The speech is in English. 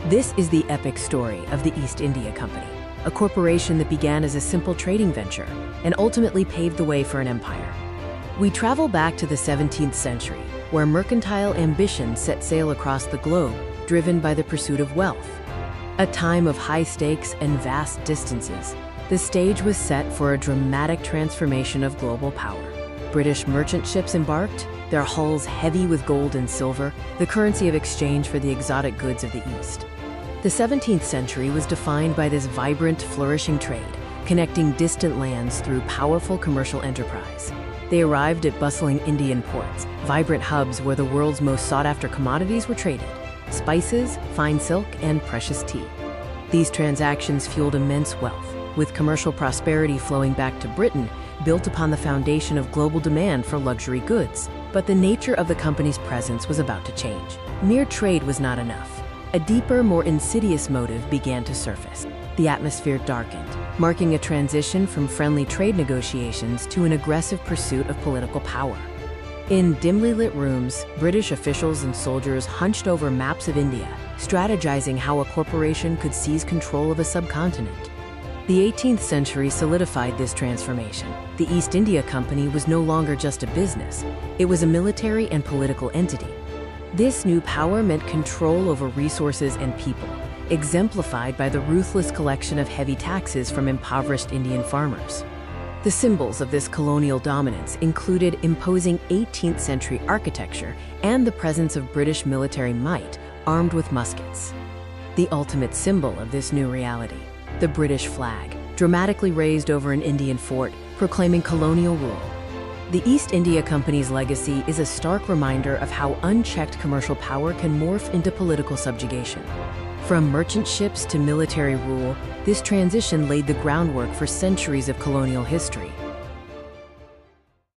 This is the epic story of the East India Company, a corporation that began as a simple trading venture and ultimately paved the way for an empire. We travel back to the 17th century, where mercantile ambition set sail across the globe, driven by the pursuit of wealth. A time of high stakes and vast distances, the stage was set for a dramatic transformation of global power. British merchant ships embarked, their hulls heavy with gold and silver, the currency of exchange for the exotic goods of the East. The 17th century was defined by this vibrant, flourishing trade, connecting distant lands through powerful commercial enterprise. They arrived at bustling Indian ports, vibrant hubs where the world's most sought-after commodities were traded: spices, fine silk, and precious tea. These transactions fueled immense wealth, with commercial prosperity flowing back to Britain, built upon the foundation of global demand for luxury goods. But the nature of the company's presence was about to change. Mere trade was not enough. A deeper, more insidious motive began to surface. The atmosphere darkened, marking a transition from friendly trade negotiations to an aggressive pursuit of political power. In dimly lit rooms, British officials and soldiers hunched over maps of India, strategizing how a corporation could seize control of a subcontinent. The 18th century solidified this transformation. The East India Company was no longer just a business, it was a military and political entity. This new power meant control over resources and people, exemplified by the ruthless collection of heavy taxes from impoverished Indian farmers. The symbols of this colonial dominance included imposing 18th century architecture and the presence of British military might, armed with muskets. The ultimate symbol of this new reality, the British flag, dramatically raised over an Indian fort, proclaiming colonial rule. The East India Company's legacy is a stark reminder of how unchecked commercial power can morph into political subjugation. From merchant ships to military rule, this transition laid the groundwork for centuries of colonial history.